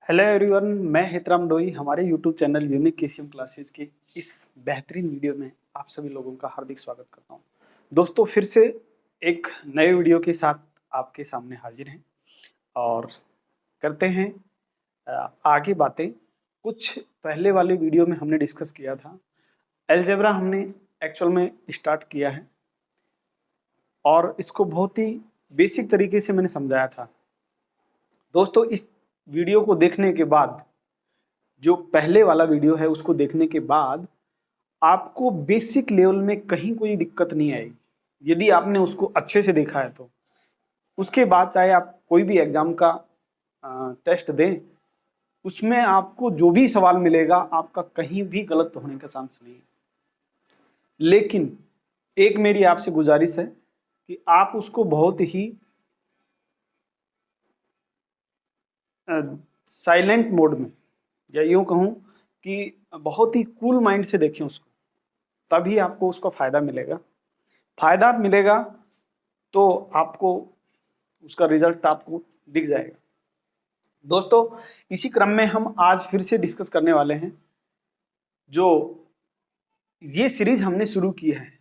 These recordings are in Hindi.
हेलो एवरीवन, मैं हितराम डोई। हमारे YouTube channel unique KCM classes के इस बेहतरीन वीडियो में आप सभी लोगों का हार्दिक स्वागत करता हूं। दोस्तों, फिर से एक नए वीडियो के साथ आपके सामने हाजिर हैं और करते हैं आगे बातें। कुछ पहले वाले वीडियो में हमने डिस्कस किया था, अलजेब्रा हमने एक्चुअल में स्टार्ट किया है और इसको बहुत ही बेसिक तरीके से मैंने समझाया था। दोस्तों, इस वीडियो को देखने के बाद, जो पहले वाला वीडियो है उसको देखने के बाद आपको बेसिक लेवल में कहीं कोई दिक्कत नहीं आएगी यदि आपने उसको अच्छे से देखा है तो। उसके बाद चाहे आप कोई भी एग्जाम का टेस्ट दें, उसमें आपको जो भी सवाल मिलेगा आपका कहीं भी गलत होने का चांस नहीं है। लेकिन एक मेरी आपसे गुजारिश है कि आप उसको बहुत ही साइलेंट मोड में, या यूं कहूं कि बहुत ही कूल माइंड से देखें उसको, तभी आपको उसका फायदा मिलेगा। फायदा मिलेगा तो आपको उसका रिजल्ट आपको दिख जाएगा। दोस्तों, इसी क्रम में हम आज फिर से डिस्कस करने वाले हैं। जो ये सीरीज हमने शुरू की है,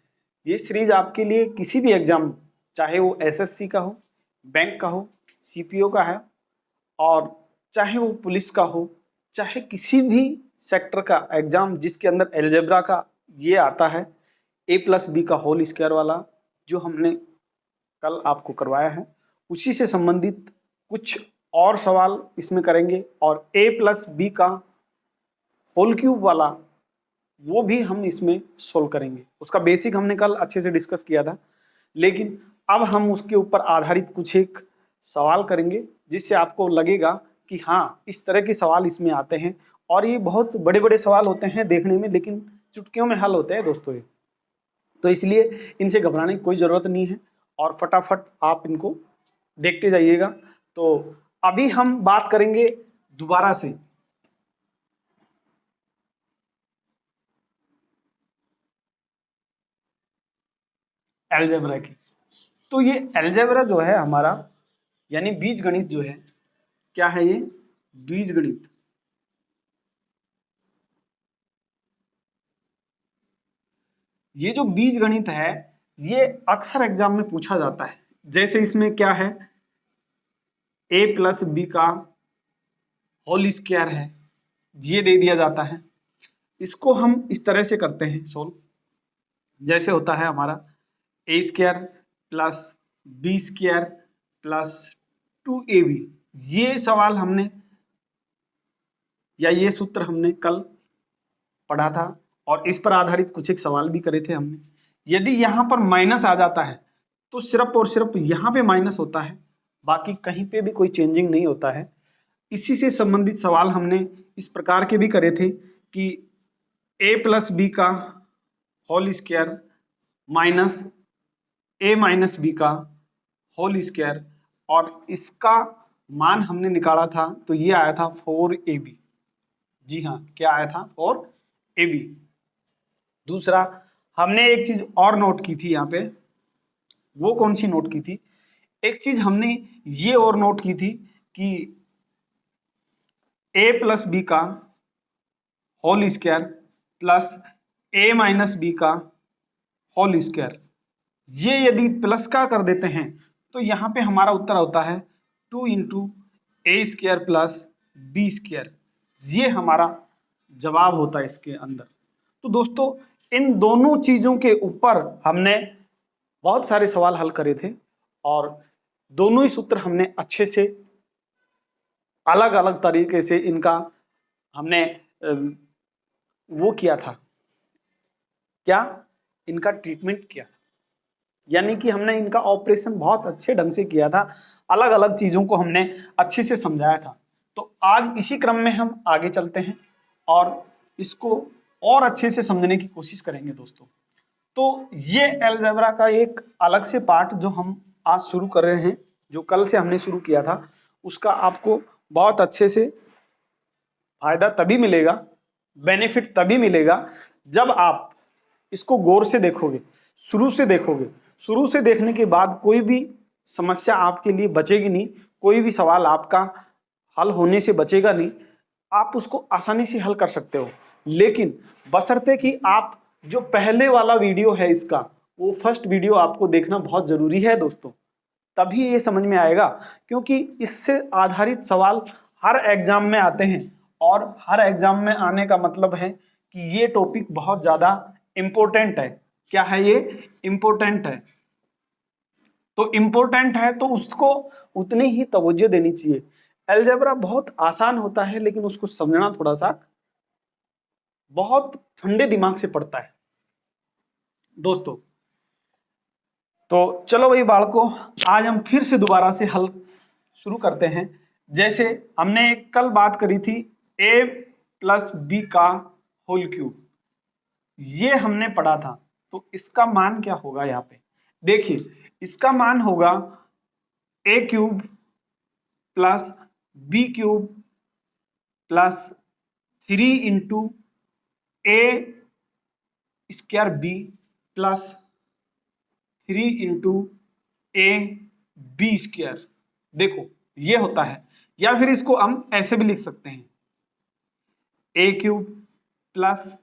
ये सीरीज आपके लिए किसी भी एग्जाम, चाहे वो एसएससी का हो, बैंक का हो, सीपीओ का है, और चाहे वो पुलिस का हो, चाहे किसी भी सेक्टर का एग्जाम जिसके अंदर अलजेब्रा का ये आता है, a+b का होल स्क्वायर वाला जो हमने कल आपको करवाया है, उसी से संबंधित कुछ और सवाल इसमें करेंगे। और a+b का होल क्यूब वाला वो भी हम इसमें सोल्व करेंगे। उसका बेसिक हमने कल अच्छे से डिस्कस किया था, लेकिन अब हम उसके ऊपर आधारित कुछ एक सवाल करेंगे जिससे आपको लगेगा कि हाँ, इस तरह के सवाल इसमें आते हैं। और ये बहुत बड़े बड़े सवाल होते हैं देखने में, लेकिन चुटकियों में हल होते हैं दोस्तों ये। तो इसलिए इनसे घबराने की कोई ज़रूरत नहीं है और फटाफट आप इनको देखते जाइएगा। तो अभी हम बात करेंगे दोबारा से अलजेब्रा की। तो ये अलजेब्रा जो है हमारा, यानी बीजगणित जो है, क्या है ये? बीजगणित। ये जो बीजगणित है ये अक्सर एग्जाम में पूछा जाता है। जैसे इसमें क्या है, a+b का होल स्क्वायर है, ये दे दिया जाता है। इसको हम इस तरह से करते हैं सोल्व, जैसे होता है हमारा a² + b² + 2ab। ये सवाल हमने, या ये सूत्र हमने कल पढ़ा था और इस पर आधारित कुछ एक सवाल भी करे थे हमने। यदि यहाँ पर माइनस आ जाता है तो सिर्फ और सिर्फ यहाँ पे माइनस होता है, बाकी कहीं पे भी कोई चेंजिंग नहीं होता है। इसी से संबंधित सवाल हमने इस प्रकार के भी करे थे कि a+b का होल स्क्वायर माइनस a-b का होल स्क्वायर, और इसका मान हमने निकाला था तो ये आया था 4ab। जी हाँ, क्या आया था? 4ab। दूसरा, हमने एक चीज और नोट की थी यहाँ पे। वो कौन सी नोट की थी? एक चीज हमने ये और नोट की थी कि a+b का होल स्क्वायर प्लस a-b का होल स्क्वायर, ये यदि प्लस का कर देते हैं तो यहाँ पे हमारा उत्तर होता है 2 × a² + b²। ये हमारा जवाब होता है इसके अंदर। तो दोस्तों, इन दोनों चीजों के ऊपर हमने बहुत सारे सवाल हल करे थे और दोनों ही सूत्र हमने अच्छे से अलग अलग तरीके से इनका हमने वो किया था, क्या? इनका ट्रीटमेंट किया, यानी कि हमने इनका ऑपरेशन बहुत अच्छे ढंग से किया था। अलग अलग चीजों को हमने अच्छे से समझाया था। तो आज इसी क्रम में हम आगे चलते हैं और इसको और अच्छे से समझने की कोशिश करेंगे दोस्तों। तो ये अलजेब्रा का एक अलग से पार्ट जो हम आज शुरू कर रहे हैं, जो कल से हमने शुरू किया था, उसका आपको बहुत अच्छे से फायदा तभी मिलेगा, बेनिफिट तभी मिलेगा जब आप इसको गौर से देखोगे, शुरू से देखोगे। शुरू से देखने के बाद कोई भी समस्या आपके लिए बचेगी नहीं, कोई भी सवाल आपका हल होने से बचेगा नहीं, आप उसको आसानी से हल कर सकते हो। लेकिन बशर्ते कि आप जो पहले वाला वीडियो है इसका, वो फर्स्ट वीडियो आपको देखना बहुत जरूरी है दोस्तों, तभी ये समझ में आएगा। क्योंकि इससे आधारित सवाल हर एग्जाम में आते हैं, और हर एग्जाम में आने का मतलब है कि ये टॉपिक बहुत ज्यादा इंपॉर्टेंट है। क्या है ये? इंपॉर्टेंट है। तो इंपॉर्टेंट है तो उसको उतनी ही तवज्जो देनी चाहिए। अलजेब्रा बहुत आसान होता है, लेकिन उसको समझना थोड़ा सा बहुत ठंडे दिमाग से पड़ता है दोस्तों। तो चलो भाई बालकों, आज हम फिर से दोबारा से हल शुरू करते हैं। जैसे हमने कल बात करी थी a प्लस बी का होल क्यूब, ये हमने पढ़ा था। तो इसका मान क्या होगा? यहाँ पे देखिए, इसका मान होगा a cube plus B cube plus 3 × a² plus 3 × a² देखो ये होता है। या फिर इसको हम ऐसे भी लिख सकते हैं a³ प्लस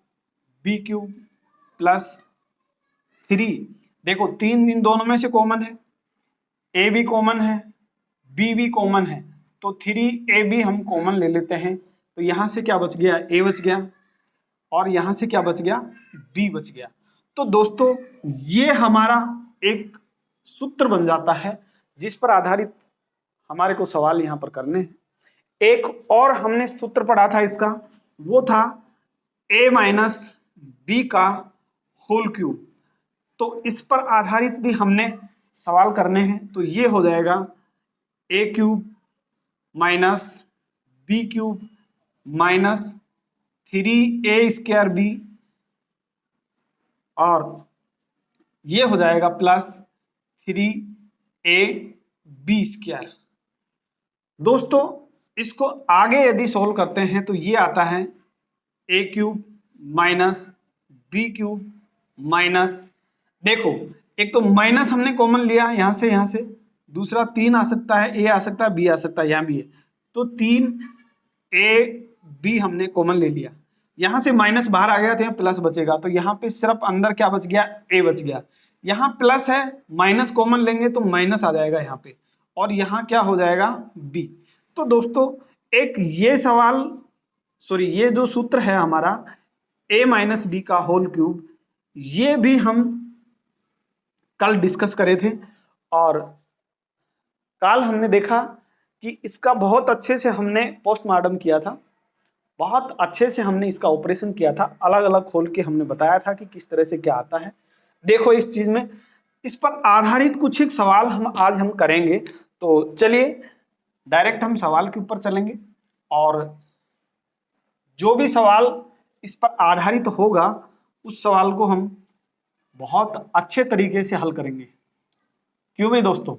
b³ प्लस 3। देखो 3 इन दोनों में से कॉमन है, a भी कॉमन है, b भी कॉमन है, तो 3a भी हम कॉमन ले लेते हैं। तो यहां से क्या बच गया? a बच गया, और यहां से क्या बच गया? b बच गया। तो दोस्तों ये हमारा एक सूत्र बन जाता है जिस पर आधारित हमारे को सवाल यहां पर करने हैं। एक और हमने सूत्र पढ़ा था इसका, वो था a माइनस बी का होल क्यूब। तो इस पर आधारित भी हमने सवाल करने हैं। तो ये हो जाएगा a³ minus b³ minus 3a² और ये हो जाएगा प्लस 3ab²। दोस्तों इसको आगे यदि सोल्व करते हैं तो ये आता है a³ माइनस b³ माइनस, देखो एक तो माइनस हमने कॉमन लिया यहाँ से, दूसरा 3 आ सकता है, a आ सकता है, b आ सकता है, यहाँ भी है। तो 3ab हमने कॉमन ले लिया, यहाँ से माइनस बाहर आ गया तो यहाँ प्लस बचेगा। तो यहाँ पे सिर्फ अंदर क्या बच गया? a बच गया। यहाँ प्लस है, माइनस कॉमन लेंगे तो माइनस आ जाएगा यहाँ पे, और यहाँ क्या हो जाएगा? b। तो दोस्तों एक ये सवाल, सॉरी ये जो सूत्र है हमारा a माइनस बी का होल क्यूब, ये भी हम कल डिस्कस करे थे। और कल हमने देखा कि इसका बहुत अच्छे से हमने पोस्टमार्टम किया था, बहुत अच्छे से हमने इसका ऑपरेशन किया था, अलग अलग खोल के हमने बताया था कि किस तरह से क्या आता है। देखो इस चीज में, इस पर आधारित कुछ एक सवाल आज हम करेंगे। तो चलिए डायरेक्ट हम सवाल के ऊपर चलेंगे, और जो भी सवाल इस पर आधारित होगा उस सवाल को हम बहुत अच्छे तरीके से हल करेंगे। क्यों भाई दोस्तों?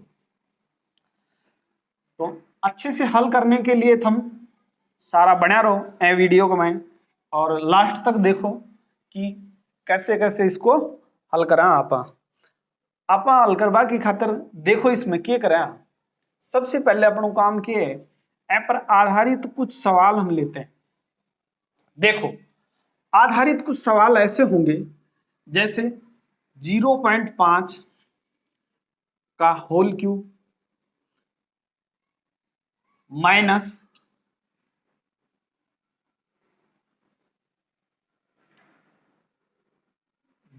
तो अच्छे से हल करने के लिए हम सारा बना रहो ए वीडियो को मैं, और लास्ट तक देखो कि कैसे कैसे इसको हल करा आप हल करवा की खातर। देखो इसमें क्या करें, सबसे पहले अपन काम किए ए पर आधारित कुछ सवाल हम लेते हैं। देखो आधारित कुछ सवाल ऐसे होंगे जैसे 0.5 का होल क्यूब माइनस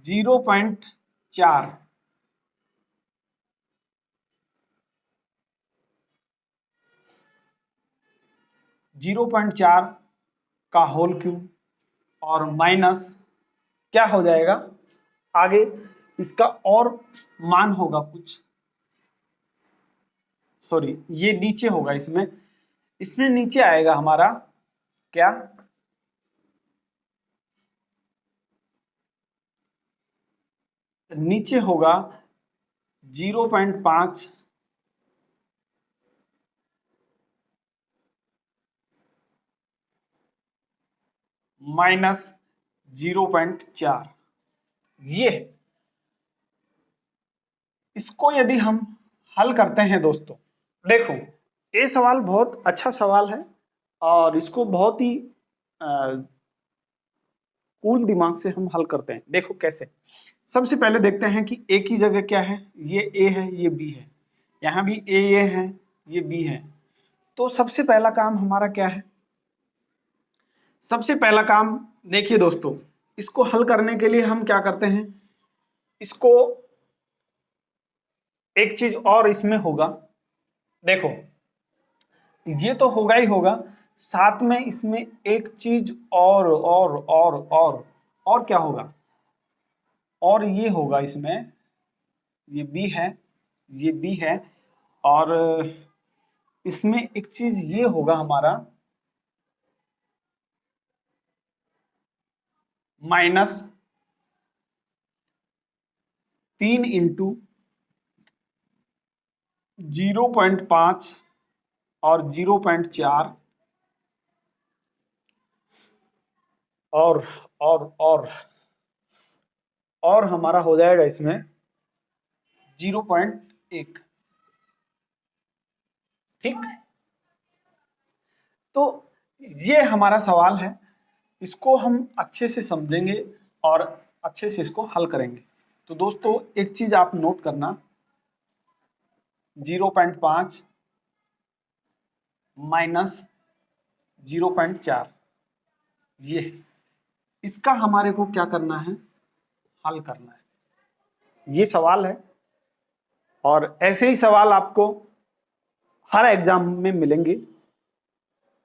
0.4 0.4 का होल क्यूब, और माइनस क्या हो जाएगा आगे इसका और मान होगा कुछ, सॉरी ये नीचे होगा, इसमें नीचे आएगा हमारा क्या? नीचे होगा 0.5 माइनस 0.4। ये इसको यदि हम हल करते हैं दोस्तों, देखो ये सवाल बहुत अच्छा सवाल है और इसको बहुत ही कूल दिमाग से हम हल करते हैं। देखो कैसे। सबसे पहले देखते हैं कि ए की जगह क्या है। ये ए है, ये बी है, यहाँ भी ए है, ये बी है। तो सबसे पहला काम हमारा क्या है? सबसे पहला काम देखिए दोस्तों, इसको हल करने के लिए हम क्या करते हैं, इसको एक चीज और इसमें होगा। देखो ये तो होगा ही होगा, साथ में इसमें एक चीज और क्या होगा, और ये होगा इसमें, ये बी है, ये बी है, और इसमें एक चीज ये होगा हमारा -3 × 0.5 और 0.4 और और हमारा हो जाएगा इसमें 0.1। ठीक, तो ये हमारा सवाल है, इसको हम अच्छे से समझेंगे और अच्छे से इसको हल करेंगे। तो दोस्तों एक चीज आप नोट करना, 0.5 माइनस 0.4, ये इसका हमारे को क्या करना है, हल करना है। ये सवाल है और ऐसे ही सवाल आपको हर एग्जाम में मिलेंगे,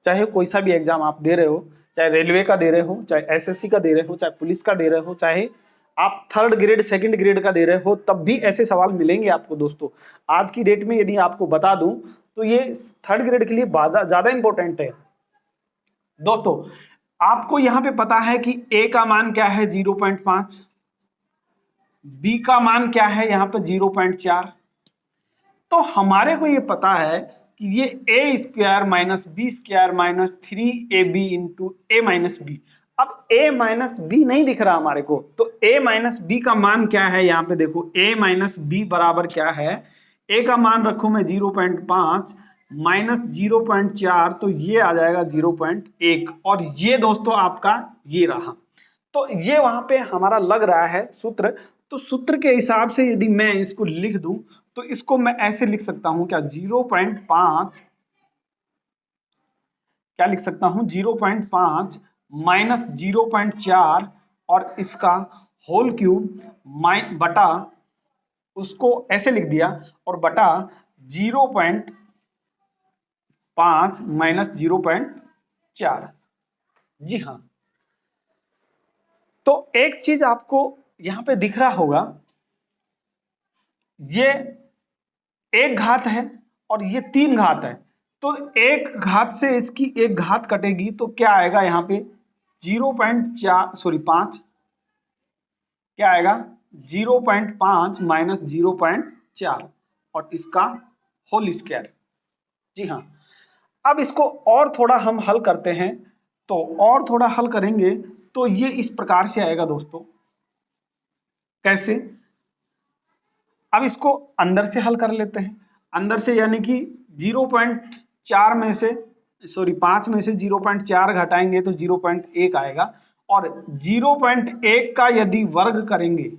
चाहे कोई सा भी एग्जाम आप दे रहे हो, चाहे रेलवे का दे रहे हो, चाहे एसएससी का दे रहे हो, चाहे पुलिस का दे रहे हो, चाहे आप 3rd ग्रेड 2nd ग्रेड का दे रहे हो, तब भी ऐसे सवाल मिलेंगे आपको। दोस्तों आज की डेट में यदि आपको बता दूं तो ये 3rd ग्रेड के लिए ज्यादा इंपॉर्टेंट है। दोस्तों आपको यहां पे पता है कि ए का मान क्या है 0.5, बी का मान क्या है यहाँ पे 0.4, तो हमारे को ये पता है कि ये A square minus B square minus 3ab into A minus B. अब a माइनस बी नहीं दिख रहा हमारे को, तो a माइनस बी का मान क्या है, यहाँ पे देखो a माइनस बी बराबर क्या है, a का मान रखू मैं 0.5 माइनस 0.4, तो ये आ जाएगा 0.1, और ये दोस्तों आपका ये रहा। तो ये वहां पे हमारा लग रहा है सूत्र, तो सूत्र के हिसाब से यदि मैं इसको लिख दूं तो इसको मैं ऐसे लिख सकता हूं क्या, 0.5 क्या लिख सकता हूं, 0.5 माइनस 0.4 और इसका होल क्यूब बटा, उसको ऐसे लिख दिया, और बटा 0.5 माइनस 0.4। जी हाँ, तो एक चीज आपको यहां पे दिख रहा होगा, ये एक घात है और ये 3 घात है, तो एक घात से इसकी एक घात कटेगी तो क्या आएगा यहाँ पे 5 क्या आएगा 0.5 माइनस 0.4 और इसका होल स्क्वायर। जी हाँ, अब इसको और थोड़ा हम हल करते हैं, तो और थोड़ा हल करेंगे तो ये इस प्रकार से आएगा दोस्तों। कैसे, अब इसको अंदर से हल कर लेते हैं, अंदर से यानी कि 0.4 में से 5 में से 0.4 घटाएंगे तो 0.1 आएगा, और 0.1 का यदि वर्ग करेंगे,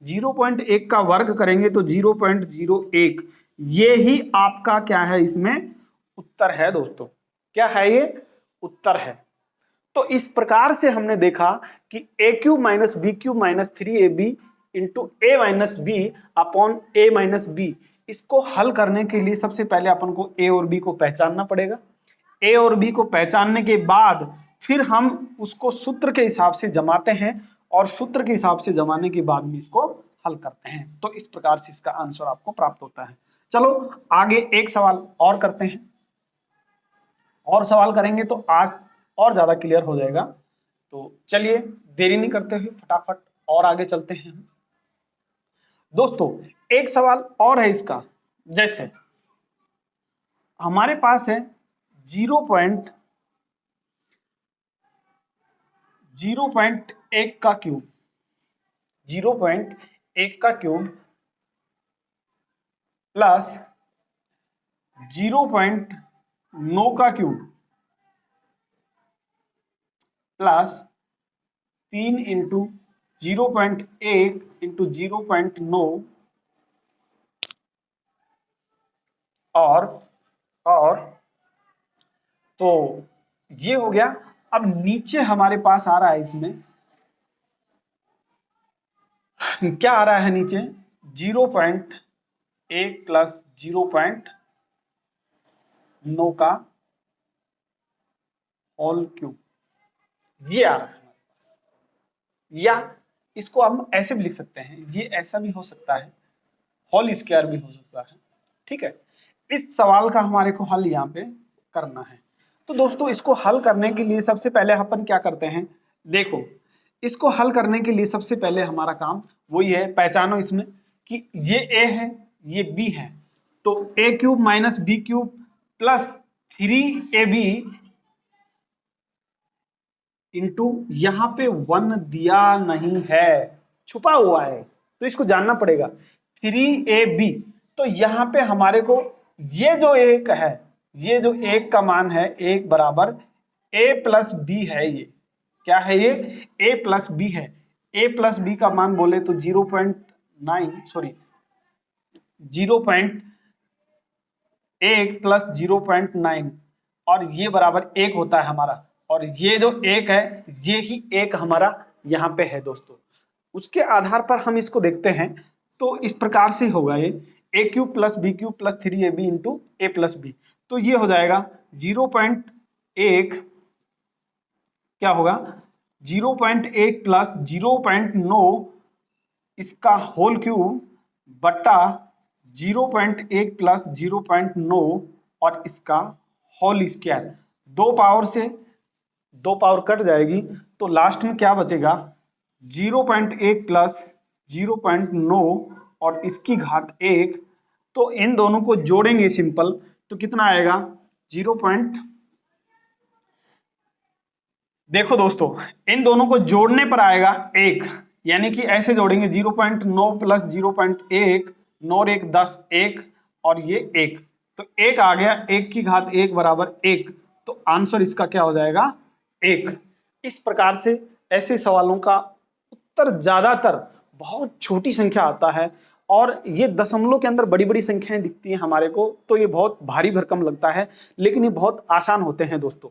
0.1 का वर्ग करेंगे तो 0.01, ये ही आपका क्या है, इसमें उत्तर है दोस्तों। क्या है ये, उत्तर है। तो इस प्रकार से हमने देखा कि A cube minus B cube minus 3ab into A minus B upon A minus B, इसको हल करने के लिए सबसे पहले अपन को ए और बी को पहचानना पड़ेगा। ए और बी को पहचानने के बाद फिर हम उसको सूत्र के हिसाब से जमाते हैं, और सूत्र के हिसाब से जमाने के बाद में इसको हल करते हैं। तो इस प्रकार से इसका आंसर आपको प्राप्त होता है। चलो आगे एक सवाल और करते हैं, और सवाल करेंगे तो आज और ज्यादा क्लियर हो जाएगा। तो चलिए देरी नहीं करते हुए फटाफट और आगे चलते हैं। दोस्तों एक सवाल और है इसका, जैसे हमारे पास है 0.1 का क्यूब, 0.1 का क्यूब प्लस 0.9 का क्यूब प्लस 3 इंटू 0.1 इंटू 0.9 और तो ये हो गया। अब नीचे हमारे पास आ रहा है, इसमें क्या आ रहा है नीचे, 0.1 प्लस 0.9 का होल क्यूब, ये आ रहा है। या इसको हम ऐसे भी लिख सकते हैं, ये ऐसा भी हो सकता है, होल स्क्वायर भी हो सकता है। ठीक है, इस सवाल का हमारे को हल यहाँ पे करना है। तो दोस्तों इसको हल करने के लिए सबसे पहले अपन क्या करते हैं, देखो इसको हल करने के लिए सबसे पहले हमारा काम वही है, पहचानो इसमें कि ये a है ये b है, तो a cube minus B cube plus 3ab into यहाँ पे 1 दिया नहीं है, छुपा हुआ है, तो इसको जानना पड़ेगा। 3ab, तो यहाँ पे हमारे को ये जो एक है, ये जो एक का मान है, एक बराबर a प्लस बी है। ये क्या है, ये a प्लस बी है। a प्लस बी का मान बोले तो 0.9 सॉरी 0.1 प्लस 0.9 और ये बराबर एक होता है हमारा, और ये जो एक है ये ही एक हमारा यहाँ पे है दोस्तों। उसके आधार पर हम इसको देखते हैं, तो इस प्रकार से होगा ये a cube plus B cube plus 3ab into A plus b, तो ये हो जाएगा 0.1 क्या होगा 0.1 प्लस 0.9 इसका होल क्यूब बटा 0.1 प्लस 0.9 और इसका होल स्क्वायर। दो पावर से दो पावर कट जाएगी, तो लास्ट में क्या बचेगा 0.1 प्लस 0.9 और इसकी घात 1। तो इन दोनों को जोड़ेंगे सिंपल, तो कितना आएगा 0. देखो दोस्तों इन दोनों को जोड़ने पर आएगा 1, यानी कि ऐसे जोड़ेंगे 0.9 प्लस 0.1, 9 और 1 10, 1 और ये 1, तो 1 आ गया, 1 की घात 1 बराबर 1, तो आंसर इसका क्या हो जाएगा 1। इस प्रकार से ऐसे सवालों का उत्तर ज्यादातर बहुत छोटी संख्या आता है, और ये दशमलव के अंदर बड़ी बड़ी संख्याएं दिखती हैं हमारे को, तो ये बहुत भारी भरकम लगता है, लेकिन ये बहुत आसान होते हैं दोस्तों।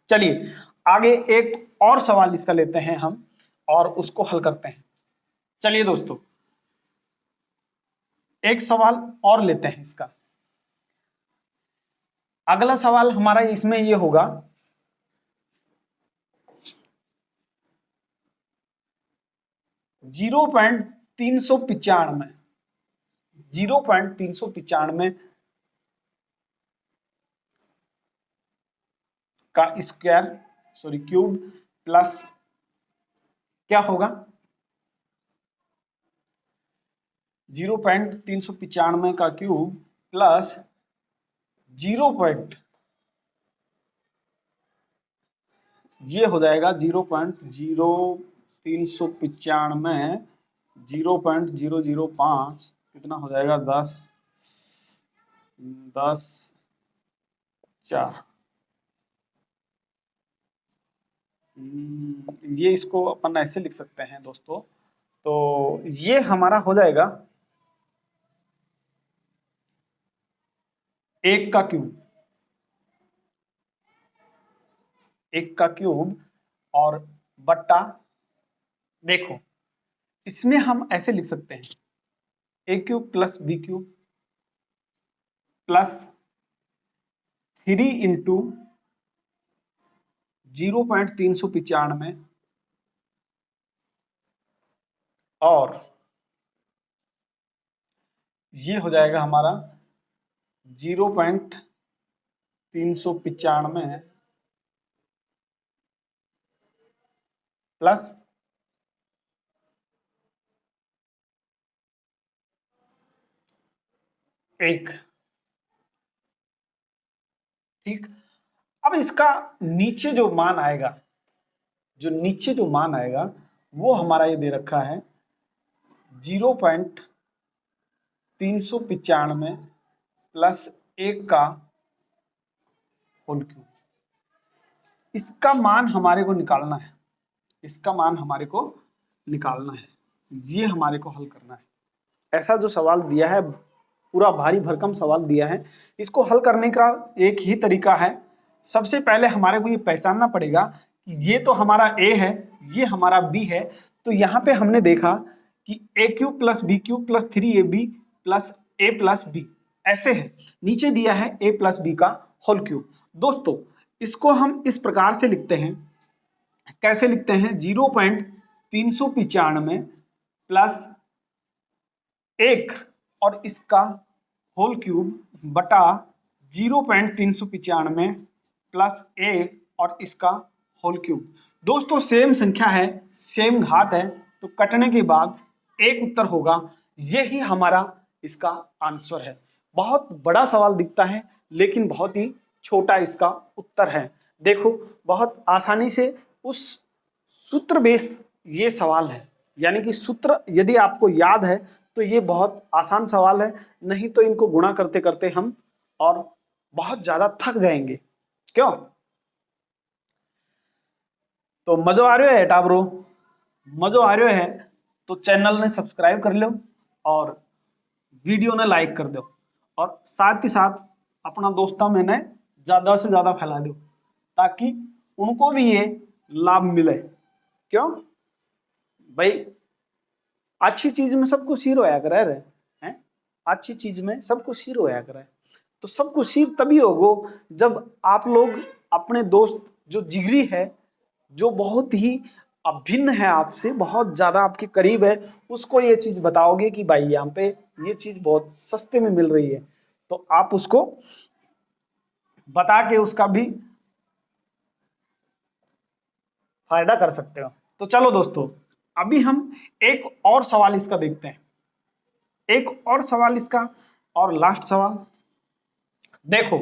चलिए आगे एक और सवाल इसका लेते हैं हम और उसको हल करते हैं। चलिए दोस्तों एक सवाल और लेते हैं इसका। अगला सवाल हमारा इसमें ये होगा 0.395 का स्क्वायर सॉरी क्यूब प्लस क्या होगा 0.395 का क्यूब प्लस 0. ये हो जाएगा 0.0395 0.005 कितना हो जाएगा 10 ये इसको अपन ऐसे लिख सकते हैं दोस्तों, तो ये हमारा हो जाएगा 1 का क्यूब और बट्टा, देखो इसमें हम ऐसे लिख सकते हैं a cube plus B cube plus 3 into 0.395 और ये हो जाएगा हमारा 0.395 प्लस 1। ठीक, अब इसका नीचे जो मान आएगा, वो हमारा ये दे रखा है 0.395 प्लस 1 का होल क्यूब। इसका मान हमारे को निकालना है, इसका मान हमारे को निकालना है, ये हमारे को हल करना है। ऐसा जो सवाल दिया है, पूरा भारी भरकम सवाल दिया है, इसको हल करने का एक ही तरीका है। सबसे पहले हमारे को ये पहचानना पड़ेगा कि ये तो हमारा a है, ये हमारा b है। तो यहाँ पे हमने देखा कि a cube plus B cube plus 3ab plus a plus b ऐसे है, नीचे दिया है a प्लस बी का होल क्यूब। दोस्तों इसको हम इस प्रकार से लिखते हैं, कैसे लिखते हैं, 0.395 प्लस 1 और इसका होल क्यूब बटा 0.395 प्लस 1 और इसका होल क्यूब। दोस्तों सेम संख्या है, सेम घात है, तो कटने के बाद एक उत्तर होगा। यही हमारा इसका आंसर है। बहुत बड़ा सवाल दिखता है लेकिन बहुत ही छोटा इसका उत्तर है। देखो बहुत आसानी से उस सूत्र बेस ये सवाल है, यानी कि सूत्र यदि आपको याद है तो ये बहुत आसान सवाल है, नहीं तो इनको गुणा करते करते हम और बहुत ज्यादा थक जाएंगे। क्यों? तो मजो आ रहा है टाबरो, मजो आ रहा है तो चैनल ने सब्सक्राइब कर लो और वीडियो ने लाइक कर दो और साथ ही साथ अपना दोस्तों में ने ज्यादा से ज्यादा फैला दो ताकि उनको भी ये लाभ मिले। क्यों भाई, अच्छी चीज में सब कुछ हीरो होया करे हैं, अच्छी चीज में सब कुछ हीरो होया करे। तो सब कुछ हीर तभी होगो जब आप लोग अपने दोस्त जो जिगरी है, जो बहुत ही अभिन्न है आपसे, बहुत ज्यादा आपके करीब है, उसको ये चीज बताओगे कि भाई यहाँ पे ये चीज बहुत सस्ते में मिल रही है, तो आप उसको बता के उसका भी फायदा कर सकते हो। तो चलो दोस्तों अभी हम एक और सवाल इसका देखते हैं, एक और सवाल इसका और लास्ट सवाल। देखो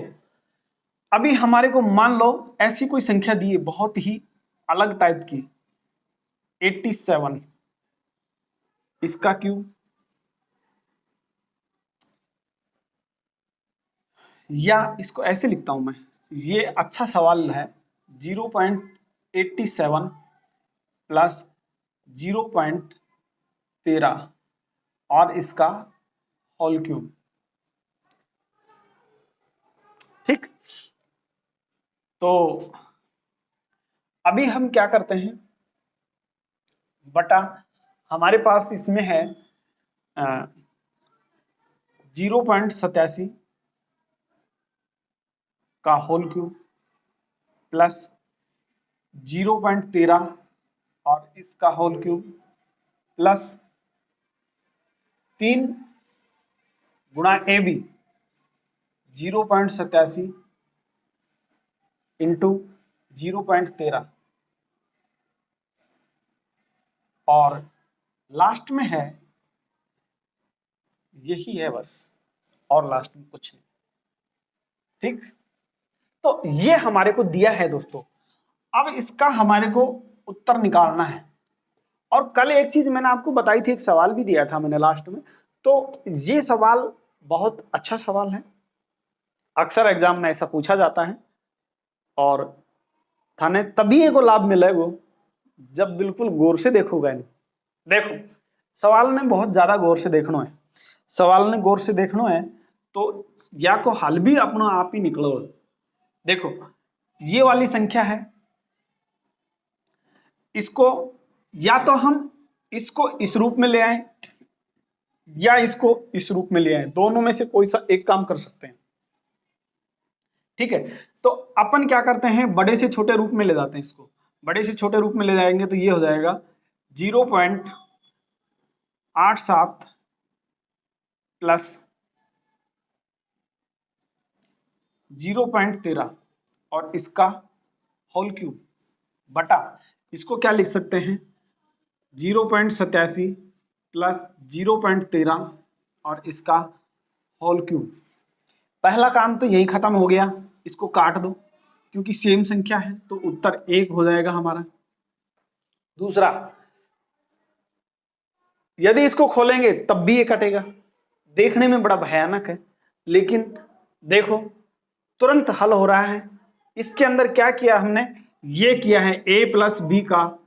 अभी हमारे को मान लो ऐसी कोई संख्या दी है बहुत ही अलग टाइप की, 87 इसका क्यूब, या इसको ऐसे लिखता हूं मैं, ये अच्छा सवाल है, 0.87 प्लस 0.13 और इसका होल क्यूब। ठीक, तो अभी हम क्या करते हैं, बटा हमारे पास इसमें है 0.87 का होल क्यूब प्लस 0.13 और इसका होल क्यूब प्लस 3 गुणा ए बी 0.87 इंटू 0.13 और लास्ट में है, यही है बस, और लास्ट में कुछ नहीं। ठीक, तो ये हमारे को दिया है दोस्तों। अब इसका हमारे को उत्तर निकालना है। और कल एक चीज मैंने आपको बताई थी, एक सवाल भी दिया था मैंने लास्ट में, तो ये सवाल बहुत अच्छा सवाल है, अक्सर एग्जाम में ऐसा पूछा जाता है और थाने तभी एगो लाभ मिलेगा जब बिल्कुल गौर से देखोगे। देखो सवाल ने बहुत ज्यादा गौर से देखना है, सवाल ने गौर से देखना है तो या को हल भी अपना आप ही निकलो। देखो ये वाली संख्या है, इसको या तो हम इसको इस रूप में ले आए या इसको इस रूप में ले आए, दोनों में से कोई सा एक काम कर सकते हैं। ठीक है, तो अपन क्या करते हैं, बड़े से छोटे रूप में ले जाते हैं, इसको बड़े से छोटे रूप में ले जाएंगे तो ये हो जाएगा 0.87 प्लस 0.13 और इसका होल क्यूब बटा, इसको क्या लिख सकते हैं, 0.87 प्लस 0.13 और इसका होल क्यूब। पहला काम तो यही खत्म हो गया, इसको काट दो क्योंकि सेम संख्या है तो उत्तर 1 हो जाएगा हमारा। दूसरा, यदि इसको खोलेंगे तब भी ये कटेगा, देखने में बड़ा भयानक है लेकिन देखो तुरंत हल हो रहा है। इसके अंदर क्या किया हमने, ये किया है a प्लस बी का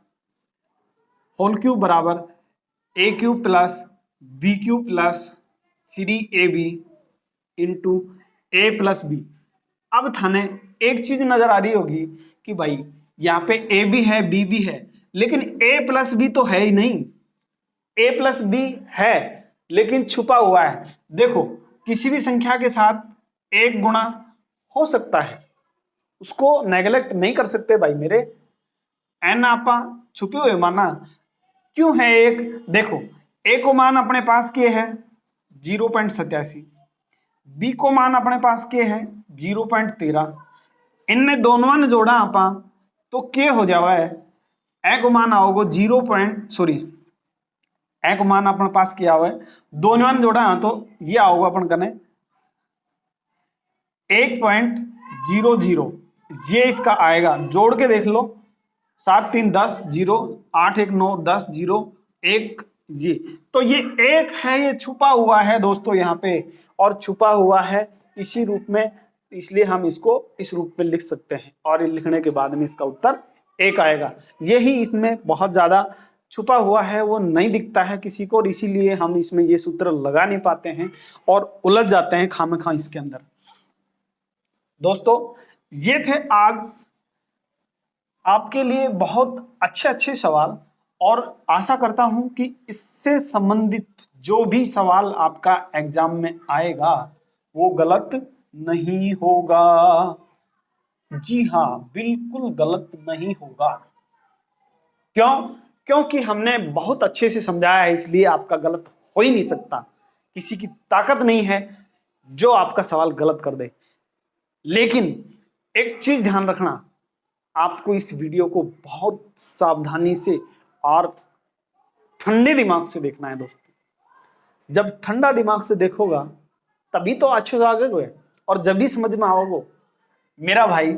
होल क्यूब बराबर A cube plus B cube plus 3ab into A plus B. अब थाने एक चीज नजर आ रही होगी कि भाई यहाँ पे ए भी है बी भी है, लेकिन ए प्लस बी तो है ही नहीं। ए प्लस बी है लेकिन छुपा हुआ है। देखो किसी भी संख्या के साथ एक गुणा हो सकता है, उसको नेगलेक्ट नहीं कर सकते भाई मेरे। एन आपा छुपे हुए माना क्यों है एक, देखो ए को मान अपने पास के है 0.87, बी को मान अपने पास के है 0.13, इनने दोनों ने जोड़ा आपा तो के हो जावा है ए को मान आओगे 0. ए को मान अपने पास किया हुआ है, दोनों ने जोड़ा तो ये आओगे अपन कने 1.00, ये इसका आएगा। जोड़ के देख लो 7 3 10 0 8 1 9 10 0 1 ये, तो ये एक है, ये छुपा हुआ है दोस्तों यहाँ पे, और छुपा हुआ है इसी रूप में, इसलिए हम इसको इस रूप में लिख सकते हैं और लिखने के बाद में इसका उत्तर एक आएगा। यही इसमें बहुत ज्यादा छुपा हुआ है, वो नहीं दिखता है किसी को, और इसीलिए हम इसमें ये सूत्र लगा नहीं पाते हैं और उलझ जाते हैं खामखा इसके अंदर। दोस्तों ये थे आज आपके लिए बहुत अच्छे अच्छे सवाल, और आशा करता हूं कि इससे संबंधित जो भी सवाल आपका एग्जाम में आएगा वो गलत नहीं होगा। जी हाँ, बिल्कुल गलत नहीं होगा। क्यों? क्योंकि हमने बहुत अच्छे से समझाया है, इसलिए आपका गलत हो ही नहीं सकता। किसी की ताकत नहीं है जो आपका सवाल गलत कर दे। लेकिन एक चीज ध्यान रखना, आपको इस वीडियो को बहुत सावधानी से और ठंडे दिमाग से देखना है दोस्तों। जब ठंडा दिमाग से देखोगा तभी तो अच्छे से आगे, और जब भी समझ में आओगे। मेरा भाई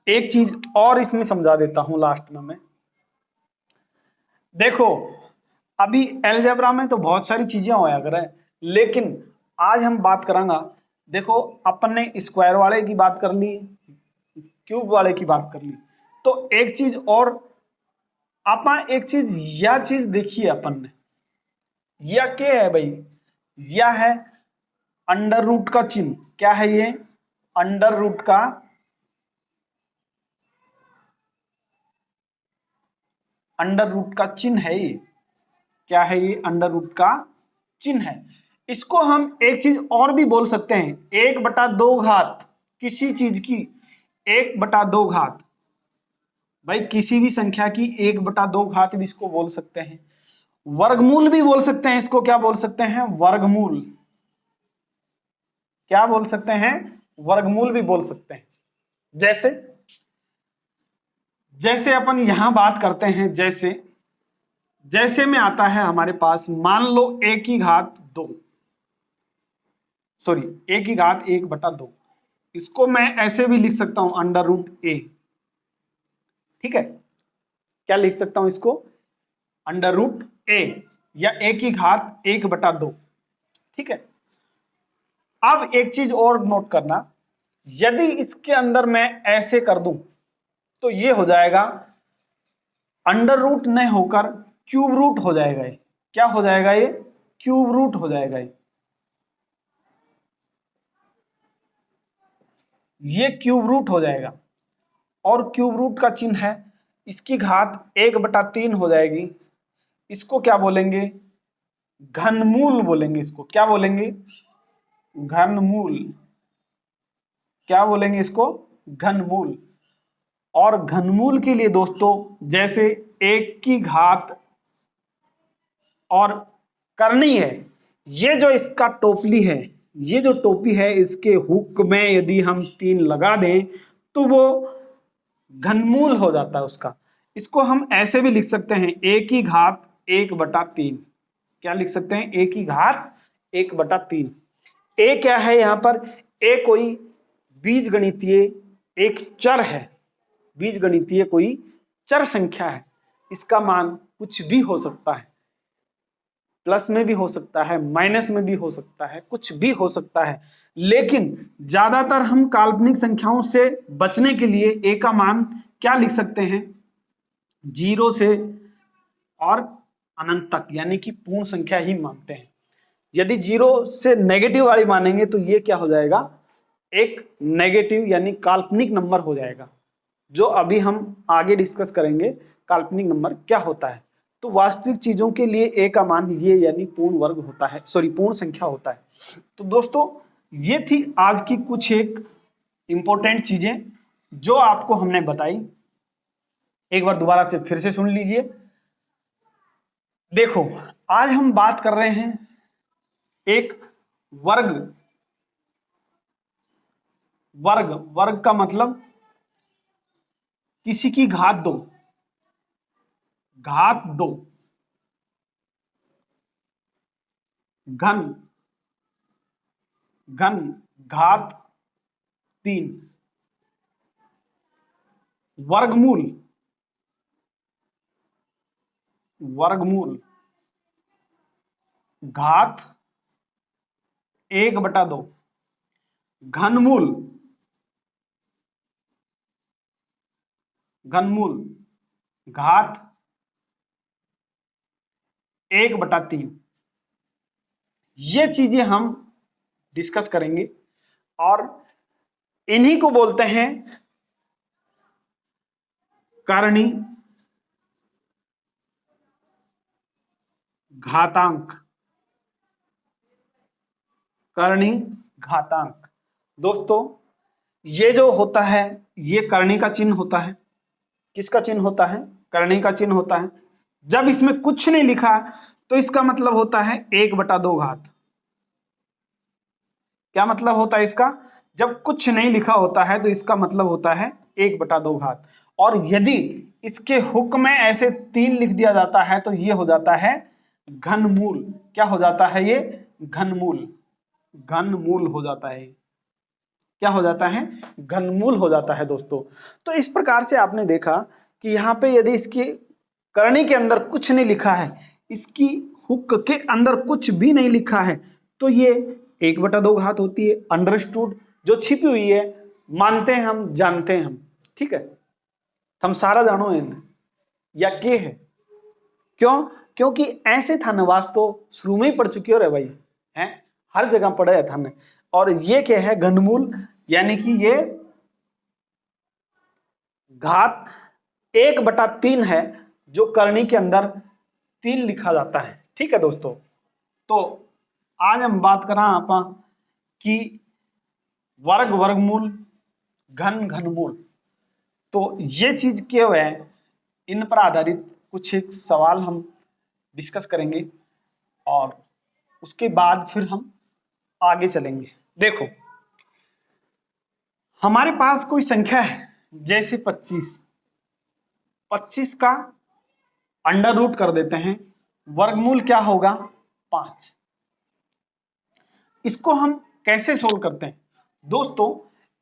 एक चीज और इसमें समझा देता हूं लास्ट में मैं। देखो अभी अलजेब्रा में तो बहुत सारी चीजें होया करे, लेकिन आज हम बात करांगा। देखो अपन ने स्क्वायर वाले की बात कर ली, क्यूब वाले की बात कर ली, तो एक चीज और आपा एक चीज यह चीज देखिए अपन ने, यह क्या है भाई, यह है अंडर रूट का चिन्ह। क्या है ये? अंडर रूट का चिन्ह है ये। क्या है ये? अंडर रूट का चिन्ह है। इसको हम एक चीज और भी बोल सकते हैं, 1/2 घात किसी चीज की 1/2 घात, भाई किसी भी संख्या की 1/2 घात भी इसको बोल सकते हैं। वर्गमूल भी बोल सकते हैं इसको। क्या बोल सकते हैं? वर्गमूल। क्या बोल सकते हैं? वर्गमूल भी बोल सकते हैं। जैसे जैसे अपन यहां बात करते हैं, जैसे में आता है हमारे पास, मान लो a की घात 2, सॉरी a की घात 1/2, इसको मैं ऐसे भी लिख सकता हूं अंडर रूट a। ठीक है, क्या लिख सकता हूं इसको? अंडर रूट a या a की घात 1/2। ठीक है, अब एक चीज और नोट करना, यदि इसके अंदर मैं ऐसे कर दूं तो ये हो जाएगा अंडर रूट नहीं होकर क्यूब रूट हो जाएगा। ये क्या हो जाएगा? ये क्यूब रूट हो जाएगा। ये क्यूब रूट हो जाएगा, और क्यूब रूट का चिन्ह है, इसकी घात 1/3 हो जाएगी। इसको क्या बोलेंगे? घनमूल बोलेंगे। इसको क्या बोलेंगे? घनमूल। क्या बोलेंगे इसको? घनमूल। और घनमूल के लिए दोस्तों, जैसे 1 की घात और करनी है, ये जो इसका टोपली है, ये जो टोपी है, इसके हुक में यदि हम 3 लगा दें तो वो घनमूल हो जाता है उसका। इसको हम ऐसे भी लिख सकते हैं, 1 की घात 1/3। क्या लिख सकते हैं? 1 की घात 1/3। ए क्या है यहां पर? ए कोई बीजगणितीय एक चर है, बीजगणितीय कोई चर संख्या है, इसका मान कुछ भी हो सकता है। प्लस में भी हो सकता है, माइनस में भी हो सकता है, कुछ भी हो सकता है, लेकिन ज्यादातर हम काल्पनिक संख्याओं से बचने के लिए ए का मान क्या लिख सकते हैं, 0 से और अनंत तक, यानी कि पूर्ण संख्या ही मानते हैं। यदि 0 से नेगेटिव वाली मानेंगे तो ये क्या हो जाएगा, एक नेगेटिव यानी काल्पनिक नंबर हो जाएगा, जो अभी हम आगे डिस्कस करेंगे काल्पनिक नंबर क्या होता है। तो वास्तविक चीजों के लिए ए का मान ये यानी पूर्ण वर्ग होता है, सॉरी पूर्ण संख्या होता है। तो दोस्तों ये थी आज की कुछ एक इंपॉर्टेंट चीजें जो आपको हमने बताई। एक बार दोबारा से फिर से सुन लीजिए। देखो आज हम बात कर रहे हैं एक वर्ग, वर्ग वर्ग का मतलब किसी की घात 2, घात 2, घन, घन घात 3, वर्गमूल, वर्गमूल घात 1/2, घनमूल, घनमूल घात 1/3। ये चीजें हम डिस्कस करेंगे और इन्हीं को बोलते हैं करणी घातांक, करणी घातांक। दोस्तों ये जो होता है ये करणी का चिन्ह होता है। किसका चिन्ह होता है, करणी का चिन्ह होता है। जब इसमें कुछ नहीं लिखा तो इसका मतलब होता है 1/2 घात। क्या मतलब होता है इसका, जब कुछ नहीं लिखा होता है तो इसका मतलब होता है 1/2 घात। और यदि इसके हुक में ऐसे 3 लिख दिया जाता है तो ये हो जाता है घनमूल। क्या हो जाता है ये, घनमूल, घनमूल हो जाता है। क्या हो जाता है, घनमूल हो जाता है दोस्तों। तो इस प्रकार से आपने देखा कि यहाँ पे यदि इसकी करणी के अंदर कुछ नहीं लिखा है, इसकी हुक के अंदर कुछ भी नहीं लिखा है, तो ये 1/2 घात होती है। अंडरस्टूड, जो छिपी हुई है मानते हैं हम, जानते हैं हम, ठीक है, हम सारा जानो है या के है। क्यों, क्योंकि ऐसे था नवाज तो शुरू में ही पढ़ चुकी हो रे भाई, हैं हर जगह पढ़े है थाने। और ये क्या है, घनमूल, यानी कि ये घात 1/3 है, जो करणी के अंदर 3 लिखा जाता है। ठीक है दोस्तों, तो आज हम बात करा आप कि वर्ग, वर्गमूल, घन, घनमूल। तो ये चीज क्यों है, इन पर आधारित कुछ एक सवाल हम डिस्कस करेंगे और उसके बाद फिर हम आगे चलेंगे। देखो हमारे पास कोई संख्या है जैसे 25, 25 का अंडर रूट कर देते हैं, वर्गमूल क्या होगा 5। इसको हम कैसे सोल्व करते हैं दोस्तों,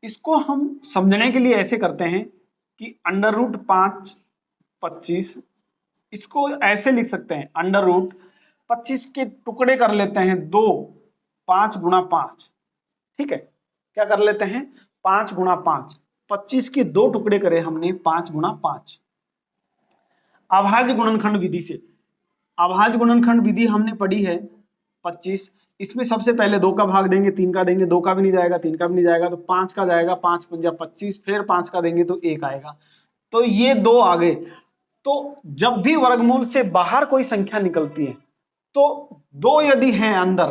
इसको हम समझने के लिए ऐसे करते हैं कि अंडर रूट 5 25, इसको ऐसे लिख सकते हैं अंडर रूट 25 के टुकड़े कर लेते हैं 2, 5 गुणा 5। ठीक है, क्या कर लेते हैं 5 गुणा 5, 25 के 2 टुकड़े करे हमने 5 गुणा 5। अभाज्य गुणनखंड विधि से, अभाज्य गुणनखंड विधि हमने पढ़ी है 25, इसमें सबसे पहले 2 का भाग देंगे, 3 का देंगे, 2 का भी नहीं जाएगा, 3 का भी नहीं जाएगा, तो 5 का जाएगा, 5 पंजा 25, फिर 5 का देंगे तो 1 आएगा, तो ये 2 आ गए। तो जब भी वर्गमूल से बाहर कोई संख्या निकलती है तो 2 यदि हैं अंदर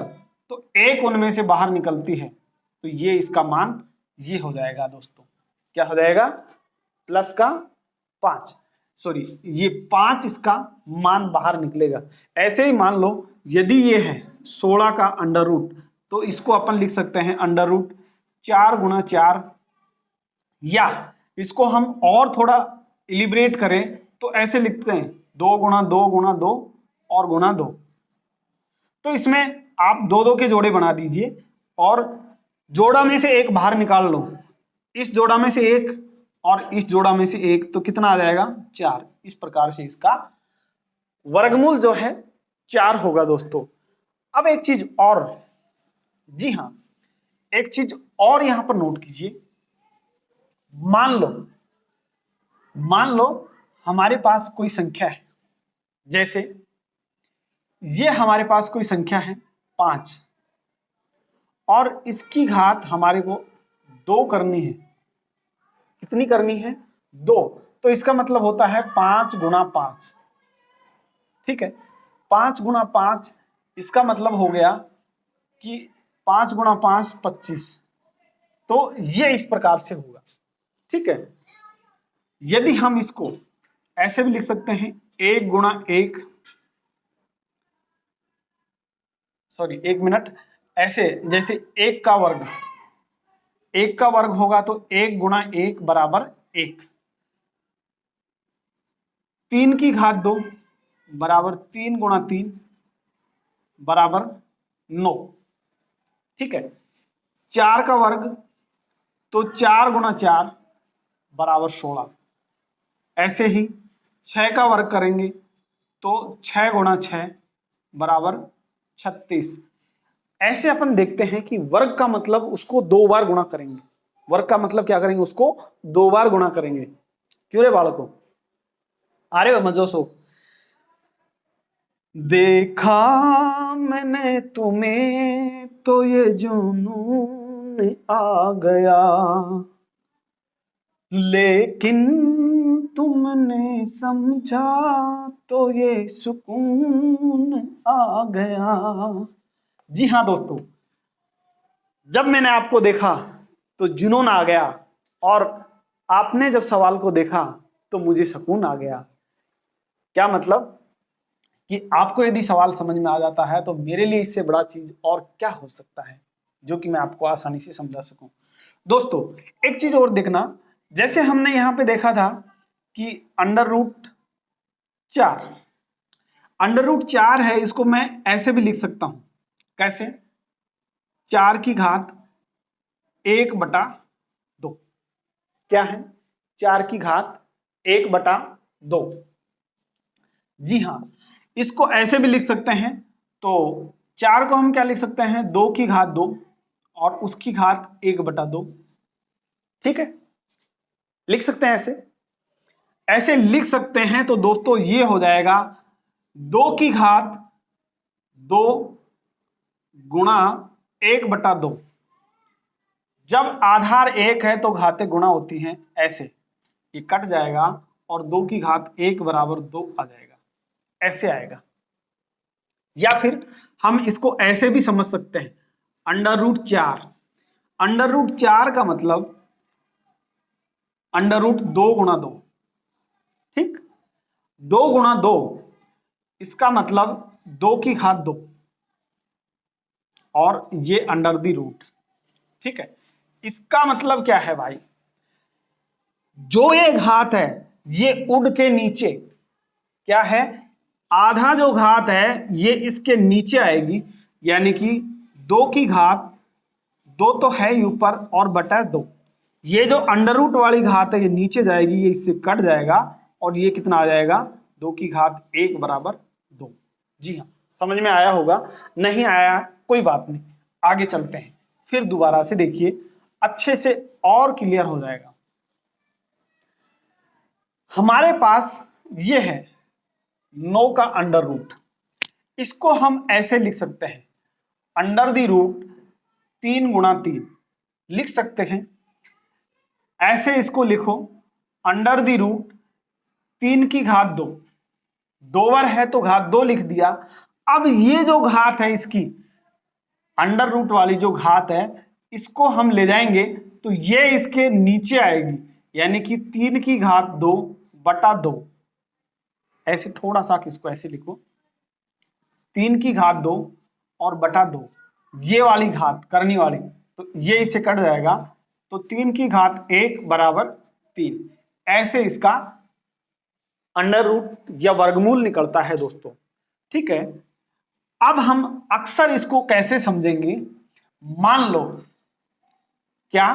तो 1 उनमें से बाहर निकलती है, तो ये इसका मान ये हो जाएगा दोस्तों। क्या हो जाएगा, प्लस का 5, सॉरी ये 5 इसका मान बाहर निकलेगा। ऐसे ही मान लो यदि ये है 16 का अंडर रूट, तो इसको अपन लिख सकते हैं अंडर रूट 4 गुणा 4, या इसको हम और थोड़ा इलिब्रेट करें तो ऐसे लिखते हैं 2 गुणा 2 गुणा 2 और गुणा 2। तो इसमें आप 2 2 के जोड़े बना दीजिए और जोड़ा में से एक बाहर निकाल लो, इस जोड़ा में से एक और इस जोड़ा में से एक, तो कितना आ जाएगा 4। इस प्रकार से इसका वर्गमूल जो है 4 होगा दोस्तों। अब एक चीज और, जी हाँ, एक चीज और यहां पर नोट कीजिए। मान लो हमारे पास कोई संख्या है, जैसे ये हमारे पास कोई संख्या है 5 और इसकी घात हमारे को 2 करनी है। कितनी करनी है? 2। तो इसका मतलब होता है 5 गुणा 5। ठीक है, 5 गुणा 5, इसका मतलब हो गया कि 5 गुणा 5 25। तो ये इस प्रकार से होगा। ठीक है, यदि हम इसको ऐसे भी लिख सकते हैं 1 गुणा 1, सॉरी 1 मिनट, ऐसे जैसे 1 का वर्ग, 1 का वर्ग होगा तो 1 गुणा 1 बराबर 1, 3 की घात 2 बराबर 3 गुणा 3 बराबर 9। ठीक है, 4 का वर्ग तो 4 गुणा 4 बराबर 16। ऐसे ही 6 का वर्ग करेंगे तो 6 गुणा 6 बराबर 36। ऐसे अपन देखते हैं कि वर्ग का मतलब उसको 2 बार गुणा करेंगे। वर्ग का मतलब क्या करेंगे? उसको 2 बार गुणा करेंगे। क्यों रे बालको, आ रहे हो मजो सो? देखा मैंने तुम्हें तो ये जुनून आ गया, लेकिन तुमने समझा तो ये सुकून आ गया। जी हाँ दोस्तों, जब मैंने आपको देखा तो जुनून आ गया, और आपने जब सवाल को देखा तो मुझे सुकून आ गया। क्या मतलब कि आपको यदि सवाल समझ में आ जाता है तो मेरे लिए इससे बड़ा चीज और क्या हो सकता है जो कि मैं आपको आसानी से समझा सकूं। दोस्तों एक चीज और देखना, जैसे हमने यहां पे देखा था कि √4, √4 है, इसको मैं ऐसे भी लिख सकता हूं। कैसे? 4 की घात 1/2। क्या है? 4 की घात 1/2। जी हाँ, इसको ऐसे भी लिख सकते हैं। तो 4 को हम क्या लिख सकते हैं? 2 की घात 2 और उसकी घात 1/2। ठीक है, लिख सकते हैं ऐसे, ऐसे लिख सकते हैं। तो दोस्तों ये हो जाएगा 2 की घात 2 गुणा 1/2। जब आधार 1 है तो घातें गुणा होती हैं, ऐसे ये कट जाएगा और 2 की घात 1 बराबर 2 आ जाएगा, ऐसे आएगा। या फिर हम इसको ऐसे भी समझ सकते हैं, √4, √4 का मतलब √2 गुणा 2। ठीक, 2 गुणा 2, इसका मतलब 2 की घात 2 और ये √। ठीक है, इसका मतलब क्या है भाई? जो ये घात है ये उड़ के नीचे क्या है? आधा जो घात है ये इसके नीचे आएगी, यानी कि 2 की घात 2 तो है ही ऊपर और बटा 2। ये जो √ वाली घात है ये नीचे जाएगी, ये इससे कट जाएगा और ये कितना आ जाएगा? 2 की घात 1 बराबर 2। जी हाँ, समझ में आया होगा। नहीं आया कोई बात नहीं, आगे चलते हैं, फिर दोबारा से देखिए, अच्छे से और क्लियर हो जाएगा। हमारे पास ये है 9 का √। इसको हम ऐसे लिख सकते हैं, √, 3 गुणा 3 लिख सकते हैं। ऐसे इसको लिखो, √, 3 की घात 2, 2 बार है तो घात 2 लिख दिया। अब ये जो घात है इसकी, √ वाली जो घात है, इसको हम ले जाएंगे तो ये इसके नीचे आएगी, यानी कि 3 की घात 2 बटा 2। ऐसे थोड़ा सा इसको ऐसे लिखो, 3 की घात 2 और बटा 2, ये वाली घात करनी वाली, तो ये इससे कट जाएगा, तो 3 की घात 1 बराबर 3। ऐसे इसका √ या वर्गमूल निकलता है दोस्तों। ठीक है, अब हम अक्सर इसको कैसे समझेंगे? मान लो, क्या?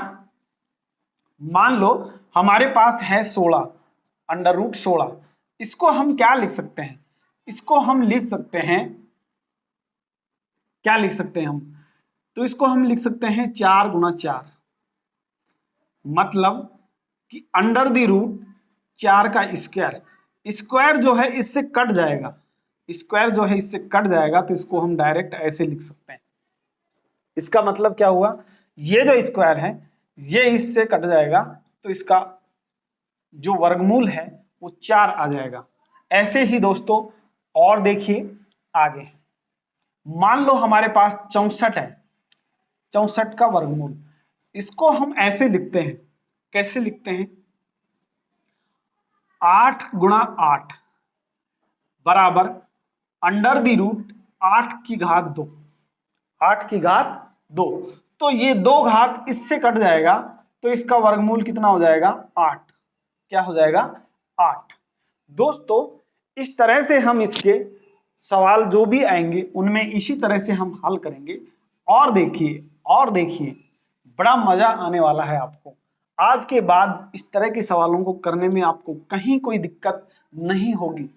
मान लो हमारे पास है 16, √16। इसको हम क्या लिख सकते हैं? इसको हम लिख सकते हैं क्या लिख सकते हैं हम? तो इसको हम लिख सकते हैं 4 गुना 4, मतलब कि अंडर द रूट 4 का स्क्वायर। स्क्वायर जो है इससे कट जाएगा, स्क्वायर जो है इससे कट जाएगा, तो इसको हम डायरेक्ट ऐसे लिख सकते हैं। इसका मतलब क्या हुआ, ये जो स्क्वायर है ये इससे कट जाएगा, तो इसका जो वर्गमूल है वो 4 आ जाएगा। ऐसे ही दोस्तों और देखिए आगे, मान लो हमारे पास 64 है, 64 का वर्गमूल, इसको हम ऐसे लिखते हैं, कैसे लिखते हैं? 8 गुणा 8 बराबर अंडर द रूट 8 की घात 2, 8 की घात 2। तो ये 2 घात इससे कट जाएगा, तो इसका वर्गमूल कितना हो जाएगा? 8। क्या हो जाएगा? 8। दोस्तों इस तरह से हम इसके सवाल जो भी आएंगे उनमें इसी तरह से हम हल करेंगे। और देखिए बड़ा मजा आने वाला है आपको। आज के बाद इस तरह के सवालों को करने में आपको कहीं कोई दिक्कत नहीं होगी।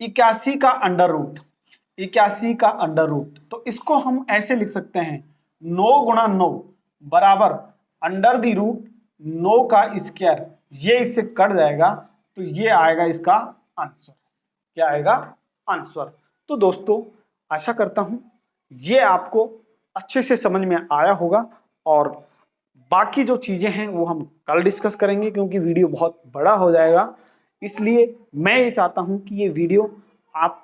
81 का अंडर रूट, 81 का अंडर रूट, तो इसको हम ऐसे लिख सकते हैं 9 गुणा 9 बराबर अंडर द रूट 9 का स्क्वायर। ये इससे कट जाएगा, तो ये आएगा इसका आंसर। क्या आएगा? आंसर। तो दोस्तों आशा करता हूं ये आपको अच्छे से समझ में आया होगा, और बाकी जो चीजें हैं वो हम कल डिस्कस करेंगे, क्योंकि वीडियो बहुत बड़ा हो जाएगा। इसलिए मैं ये चाहता हूं कि ये वीडियो आप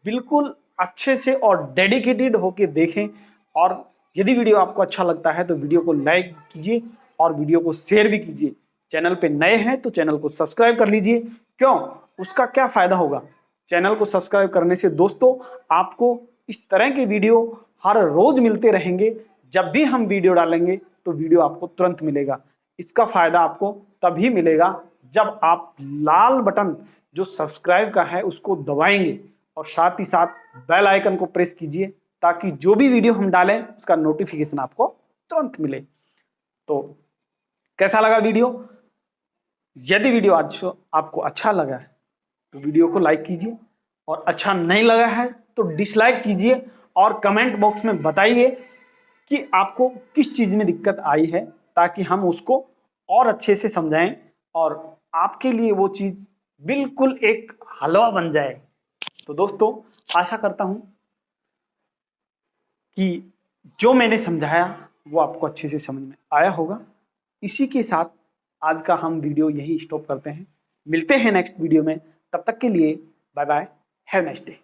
बिल्कुल अच्छे से और डेडिकेटेड होके देखें, और यदि वीडियो आपको अच्छा लगता है तो वीडियो को लाइक कीजिए और वीडियो को शेयर भी कीजिए। चैनल पे नए हैं तो चैनल को सब्सक्राइब कर लीजिए। क्यों? उसका क्या फायदा होगा? चैनल को सब्सक्राइब करने से दोस्तों आपको इस तरह के वीडियो हर रोज मिलते रहेंगे। जब भी हम वीडियो डालेंगे तो वीडियो आपको तुरंत मिलेगा। इसका फायदा आपको तभी मिलेगा जब आप लाल बटन जो सब्सक्राइब का है उसको दबाएंगे, और साथ ही साथ बेल आइकन को प्रेस कीजिए, ताकि जो भी वीडियो हम डालें उसका नोटिफिकेशन आपको तुरंत मिले। तो कैसा लगा वीडियो? यदि वीडियो आज आपको अच्छा लगा है तो वीडियो को लाइक कीजिए, और अच्छा नहीं लगा है तो डिसलाइक कीजिए, और कमेंट बॉक्स में बताइए कि आपको किस चीज़ में दिक्कत आई है, ताकि हम उसको और अच्छे से समझाएं और आपके लिए वो चीज़ बिल्कुल एक हलवा बन जाए। तो दोस्तों आशा करता हूं कि जो मैंने समझाया वो आपको अच्छे से समझ में आया होगा। इसी के साथ आज का हम वीडियो यही स्टॉप करते हैं। मिलते हैं नेक्स्ट वीडियो में, तब तक के लिए bye bye, have nice day.